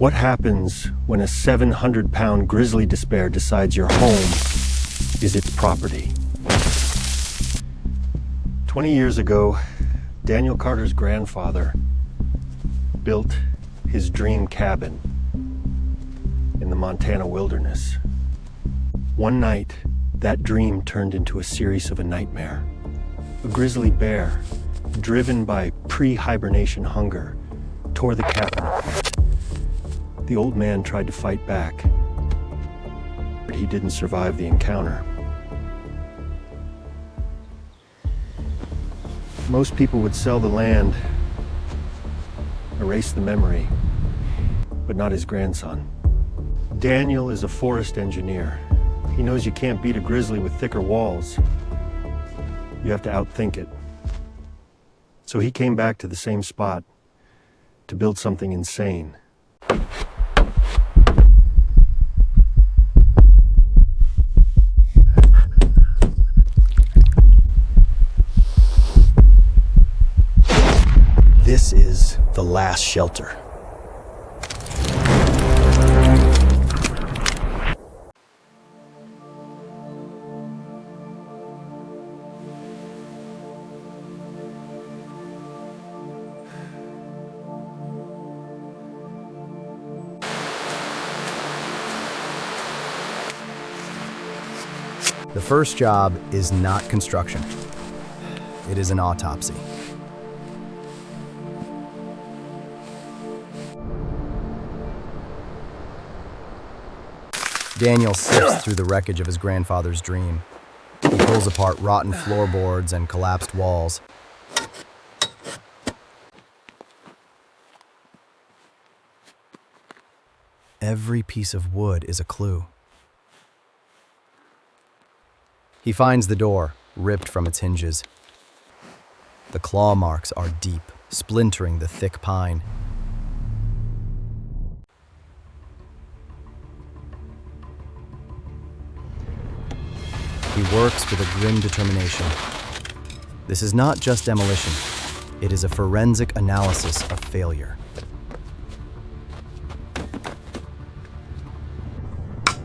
What happens when a 700-pound grizzly despair decides your home is its property? 20 years ago, Daniel Carter's grandfather built his dream cabin in the Montana wilderness. One night, that dream turned into a series of a nightmare. A grizzly bear, driven by pre-hibernation hunger, tore the cabin apart. The old man tried to fight back, but he didn't survive the encounter. Most people would sell the land, erase the memory, but not his grandson. Daniel is a forest engineer. He knows you can't beat a grizzly with thicker walls. You have to outthink it. So he came back to the same spot to build something insane. This is the last shelter. The first job is not construction. It is an autopsy. Daniel sifts through the wreckage of his grandfather's dream. He pulls apart rotten floorboards and collapsed walls. Every piece of wood is a clue. He finds the door, ripped from its hinges. The claw marks are deep, splintering the thick pine. He works with a grim determination. This is not just demolition. It is a forensic analysis of failure.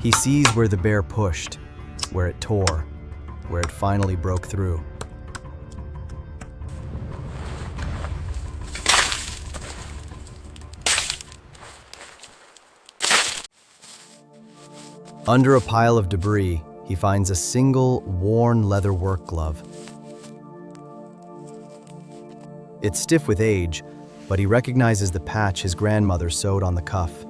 He sees where the bear pushed, where it tore, where it finally broke through. Under a pile of debris, he finds a single worn leather work glove. It's stiff with age, but he recognizes the patch his grandmother sewed on the cuff.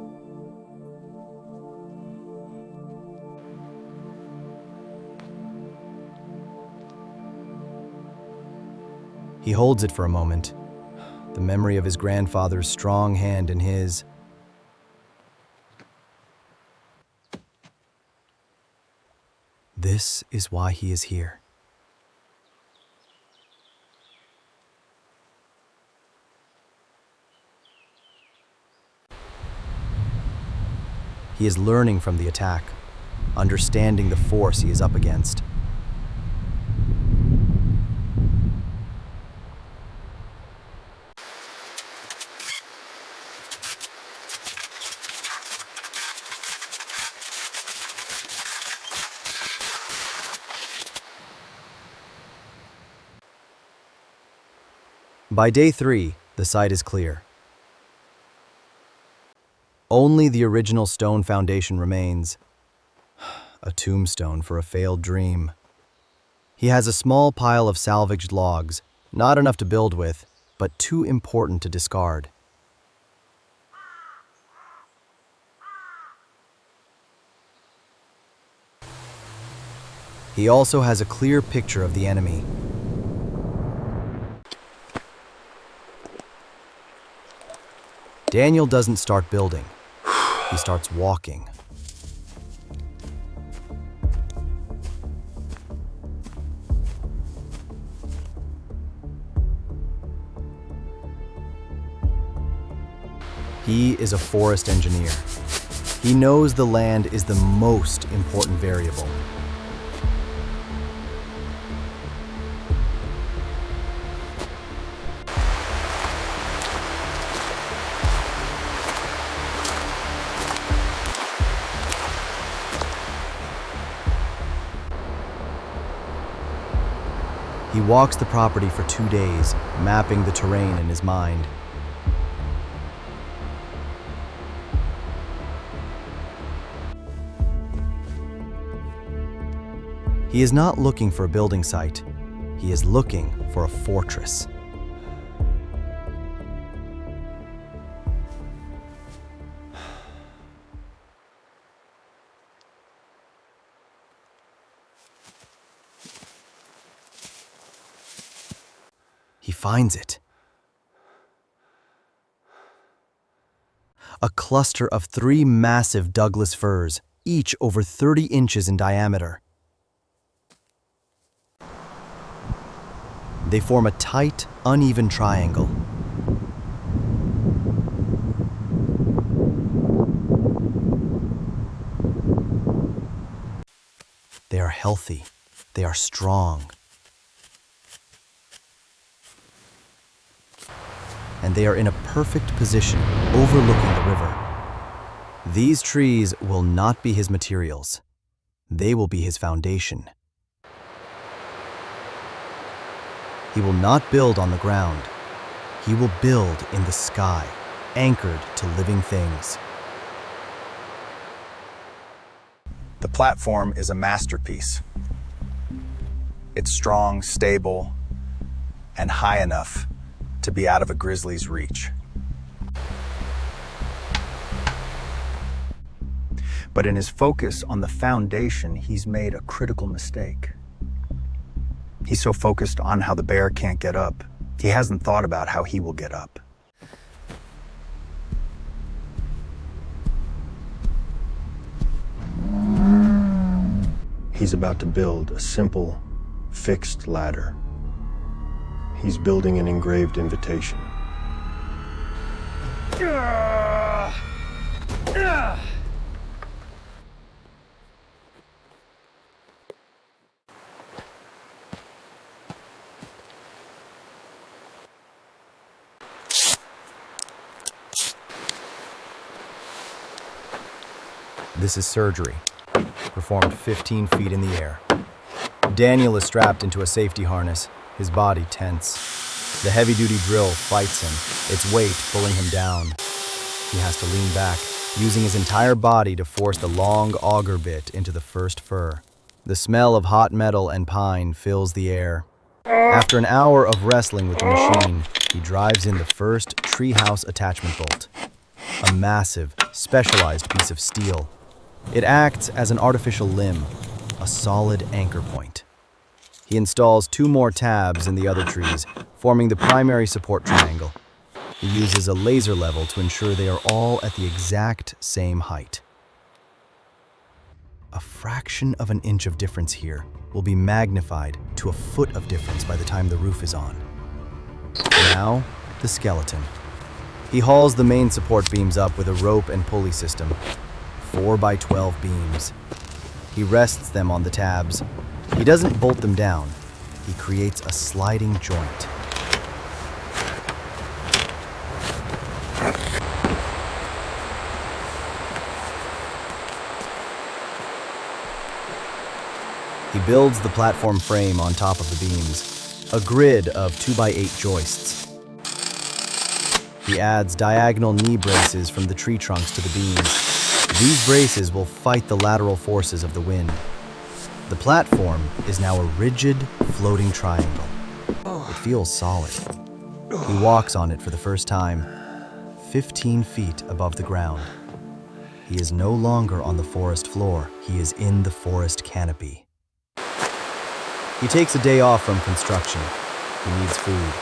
He holds it for a moment, the memory of his grandfather's strong hand in his. This is why he is here. He is learning from the attack, understanding the force he is up against. By day 3, the site is clear. Only the original stone foundation remains, a tombstone for a failed dream. He has a small pile of salvaged logs, not enough to build with, but too important to discard. He also has a clear picture of the enemy. Daniel doesn't start building. He starts walking. He is a forest engineer. He knows the land is the most important variable. He walks the property for 2 days, mapping the terrain in his mind. He is not looking for a building site. He is looking for a fortress. He finds it. A cluster of 3 massive Douglas firs, each over 30 inches in diameter. They form a tight, uneven triangle. They are healthy. They are strong. And they are in a perfect position overlooking the river. These trees will not be his materials. They will be his foundation. He will not build on the ground. He will build in the sky, anchored to living things. The platform is a masterpiece. It's strong, stable, and high enough to be out of a grizzly's reach. But in his focus on the foundation, he's made a critical mistake. He's so focused on how the bear can't get up, he hasn't thought about how he will get up. He's about to build a simple, fixed ladder. He's building an engraved invitation. This is surgery, performed 15 feet in the air. Daniel is strapped into a safety harness, his body tense. The heavy-duty drill fights him, its weight pulling him down. He has to lean back, using his entire body to force the long auger bit into the first fir. The smell of hot metal and pine fills the air. After an hour of wrestling with the machine, he drives in the first Treehouse attachment bolt, a massive, specialized piece of steel. It acts as an artificial limb, a solid anchor point. He installs 2 more tabs in the other trees, forming the primary support triangle. He uses a laser level to ensure they are all at the exact same height. A fraction of an inch of difference here will be magnified to a foot of difference by the time the roof is on. Now, the skeleton. He hauls the main support beams up with a rope and pulley system, 4 by 12 beams. He rests them on the tabs. He doesn't bolt them down. He creates a sliding joint. He builds the platform frame on top of the beams, a grid of 2 by 8 joists. He adds diagonal knee braces from the tree trunks to the beams. These braces will fight the lateral forces of the wind. The platform is now a rigid, floating triangle. It feels solid. He walks on it for the first time, 15 feet above the ground. He is no longer on the forest floor. He is in the forest canopy. He takes a day off from construction. He needs food.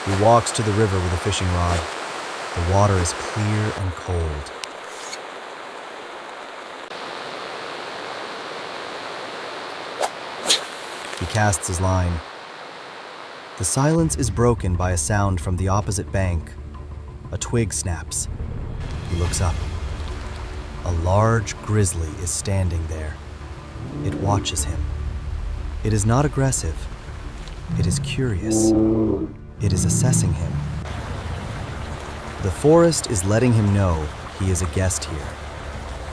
He walks to the river with a fishing rod. The water is clear and cold. He casts his line. The silence is broken by a sound from the opposite bank. A twig snaps. He looks up. A large grizzly is standing there. It watches him. It is not aggressive. It is curious. It is assessing him. The forest is letting him know he is a guest here.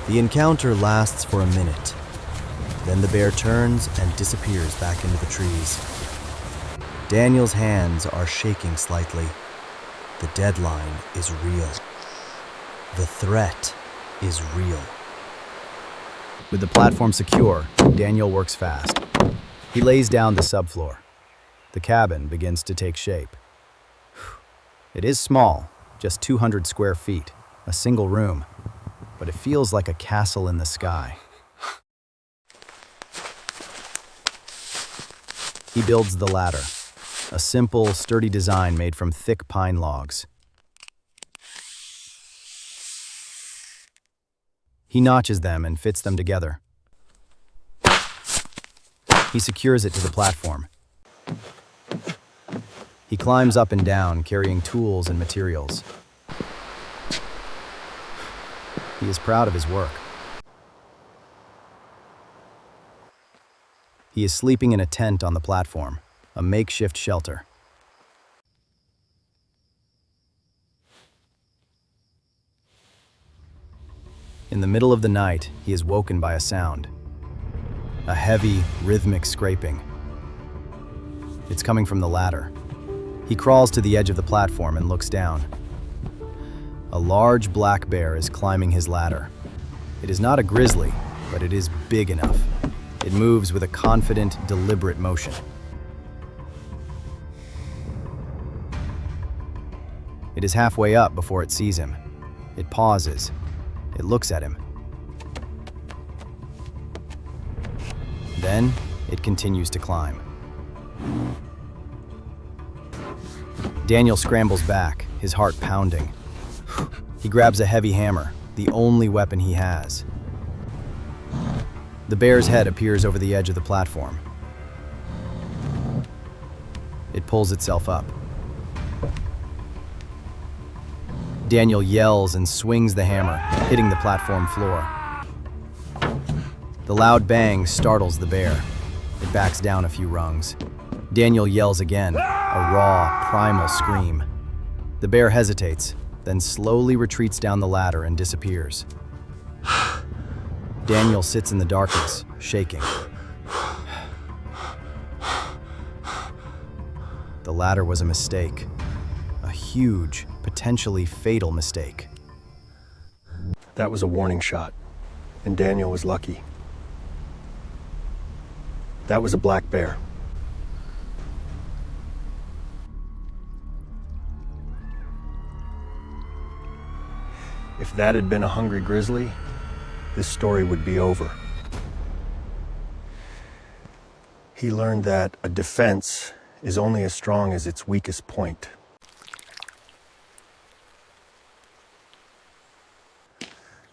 The encounter lasts for a minute. Then the bear turns and disappears back into the trees. Daniel's hands are shaking slightly. The deadline is real. The threat is real. With the platform secure, Daniel works fast. He lays down the subfloor. The cabin begins to take shape. It is small, just 200 square feet, a single room, but it feels like a castle in the sky. He builds the ladder, a simple, sturdy design made from thick pine logs. He notches them and fits them together. He secures it to the platform. He climbs up and down, carrying tools and materials. He is proud of his work. He is sleeping in a tent on the platform, a makeshift shelter. In the middle of the night, he is woken by a sound. A heavy, rhythmic scraping. It's coming from the ladder. He crawls to the edge of the platform and looks down. A large black bear is climbing his ladder. It is not a grizzly, but it is big enough. It moves with a confident, deliberate motion. It is halfway up before it sees him. It pauses. It looks at him. Then, it continues to climb. Daniel scrambles back, his heart pounding. He grabs a heavy hammer, the only weapon he has. The bear's head appears over the edge of the platform. It pulls itself up. Daniel yells and swings the hammer, hitting the platform floor. The loud bang startles the bear. It backs down a few rungs. Daniel yells again, a raw, primal scream. The bear hesitates, then slowly retreats down the ladder and disappears. Daniel sits in the darkness, shaking. The ladder was a mistake. A huge, potentially fatal mistake. That was a warning shot, and Daniel was lucky. That was a black bear. If that had been a hungry grizzly, this story would be over. He learned that a defense is only as strong as its weakest point.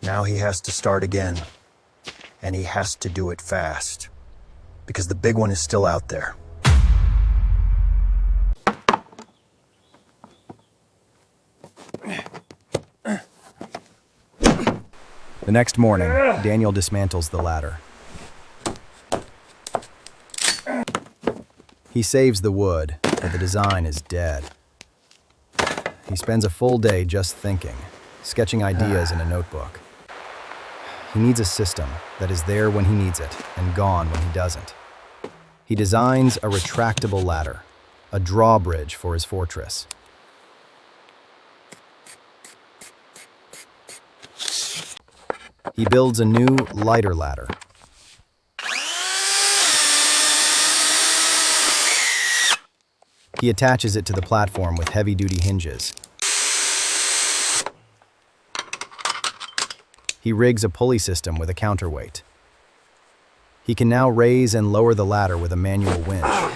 Now he has to start again, and he has to do it fast, because the big one is still out there. The next morning, Daniel dismantles the ladder. He saves the wood, but the design is dead. He spends a full day just thinking, sketching ideas in a notebook. He needs a system that is there when he needs it and gone when he doesn't. He designs a retractable ladder, a drawbridge for his fortress. He builds a new, lighter ladder. He attaches it to the platform with heavy-duty hinges. He rigs a pulley system with a counterweight. He can now raise and lower the ladder with a manual winch.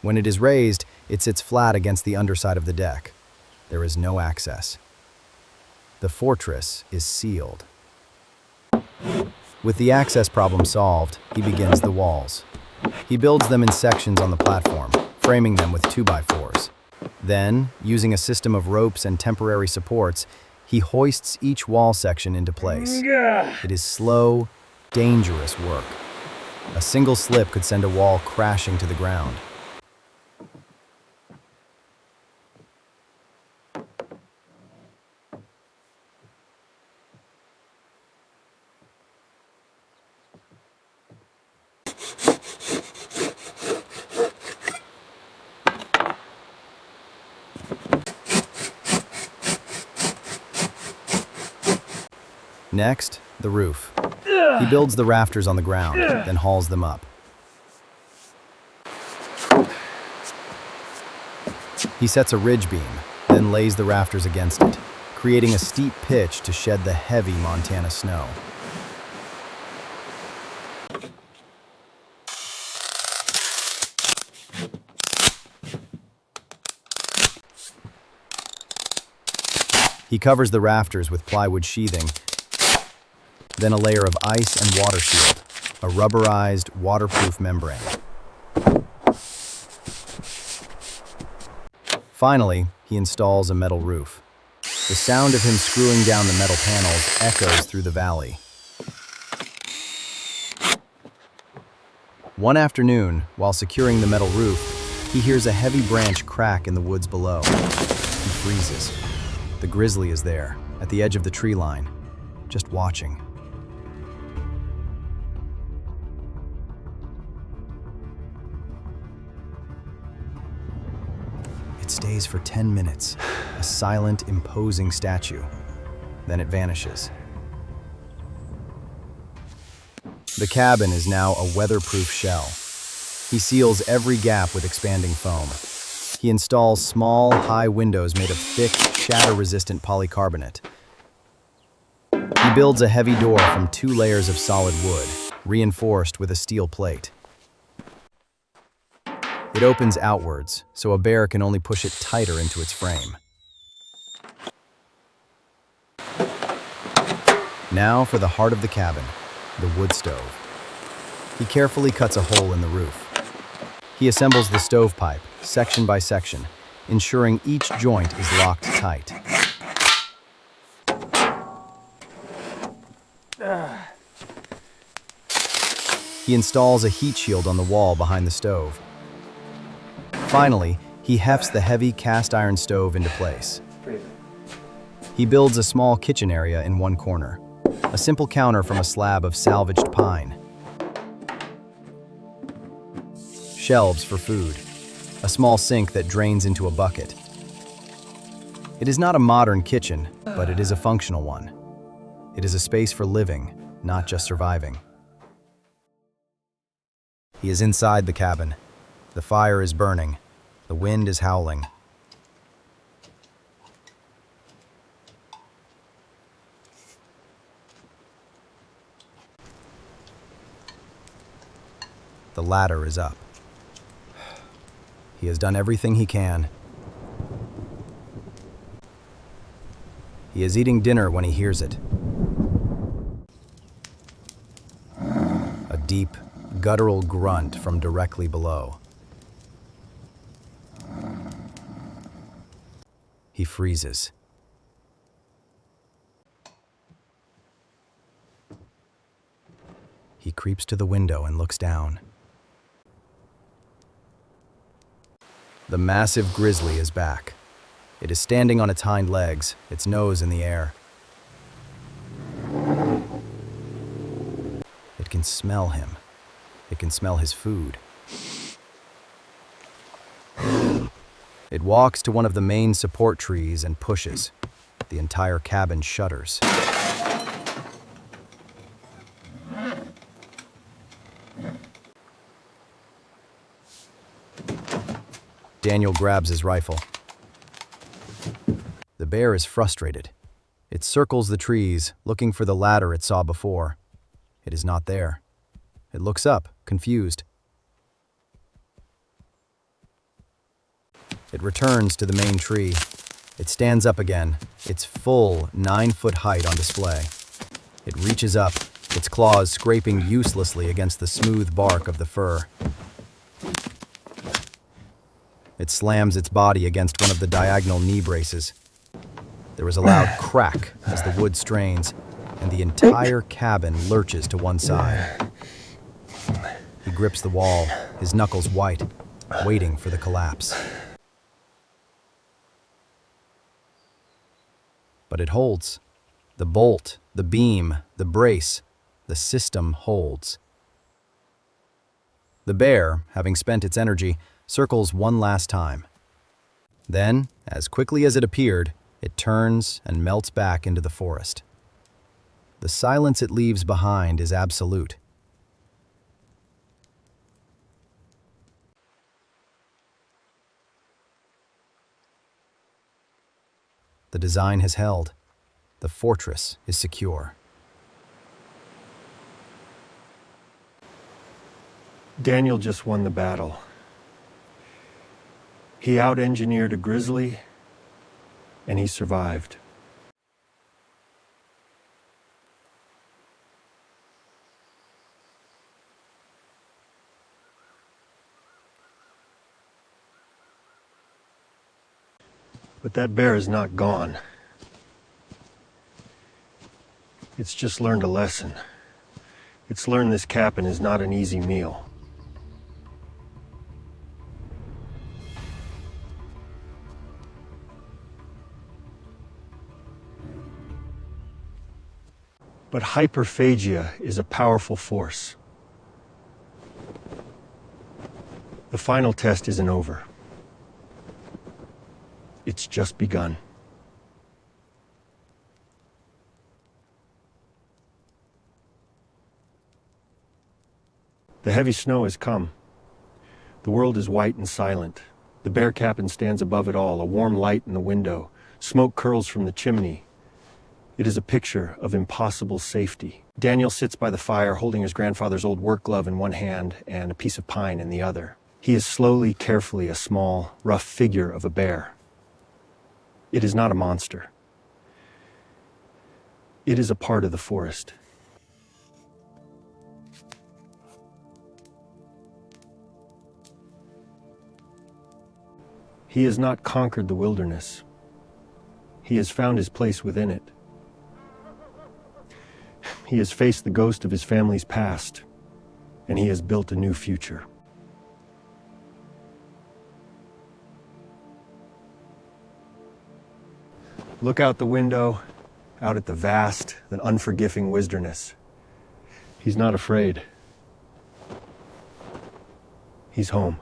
When it is raised, it sits flat against the underside of the deck. There is no access. The fortress is sealed. With the access problem solved, he begins the walls. He builds them in sections on the platform, framing them with 2x4s. Then, using a system of ropes and temporary supports, he hoists each wall section into place. It is slow, dangerous work. A single slip could send a wall crashing to the ground. Next, the roof. He builds the rafters on the ground, then hauls them up. He sets a ridge beam, then lays the rafters against it, creating a steep pitch to shed the heavy Montana snow. He covers the rafters with plywood sheathing, then a layer of ice and water shield, a rubberized, waterproof membrane. Finally, he installs a metal roof. The sound of him screwing down the metal panels echoes through the valley. One afternoon, while securing the metal roof, he hears a heavy branch crack in the woods below. He freezes. The grizzly is there, at the edge of the tree line, just watching. It stays for 10 minutes, a silent, imposing statue. Then it vanishes. The cabin is now a weatherproof shell. He seals every gap with expanding foam. He installs small, high windows made of thick, shatter-resistant polycarbonate. He builds a heavy door from 2 layers of solid wood, reinforced with a steel plate. It opens outwards, so a bear can only push it tighter into its frame. Now for the heart of the cabin, the wood stove. He carefully cuts a hole in the roof. He assembles the stovepipe, section by section, ensuring each joint is locked tight. He installs a heat shield on the wall behind the stove. Finally, he hefts the heavy cast iron stove into place. He builds a small kitchen area in one corner, a simple counter from a slab of salvaged pine. Shelves for food, a small sink that drains into a bucket. It is not a modern kitchen, but it is a functional one. It is a space for living, not just surviving. He is inside the cabin. The fire is burning. The wind is howling. The ladder is up. He has done everything he can. He is eating dinner when he hears it. A deep, guttural grunt from directly below. He freezes. He creeps to the window and looks down. The massive grizzly is back. It is standing on its hind legs, its nose in the air. It can smell him. It can smell his food. It walks to one of the main support trees and pushes. The entire cabin shudders. Daniel grabs his rifle. The bear is frustrated. It circles the trees, looking for the ladder it saw before. It is not there. It looks up, confused. It returns to the main tree. It stands up again, its full 9-foot height on display. It reaches up, its claws scraping uselessly against the smooth bark of the fir. It slams its body against one of the diagonal knee braces. There is a loud crack as the wood strains, and the entire cabin lurches to one side. He grips the wall, his knuckles white, waiting for the collapse. But it holds. The bolt, the beam, the brace, the system holds. The bear, having spent its energy, circles one last time. Then, as quickly as it appeared, it turns and melts back into the forest. The silence it leaves behind is absolute. The design has held. The fortress is secure. Daniel just won the battle. He out-engineered a Grizzly, and he survived. But that bear is not gone. It's just learned a lesson. It's learned this cabin is not an easy meal. But hyperphagia is a powerful force. The final test isn't over. It's just begun. The heavy snow has come. The world is white and silent. The bear cabin stands above it all, a warm light in the window. Smoke curls from the chimney. It is a picture of impossible safety. Daniel sits by the fire, holding his grandfather's old work glove in one hand and a piece of pine in the other. He is slowly, carefully a small, rough figure of a bear. It is not a monster. It is a part of the forest. He has not conquered the wilderness. He has found his place within it. He has faced the ghost of his family's past, and he has built a new future. Look out the window, out at the vast and unforgiving wilderness. He's not afraid. He's home.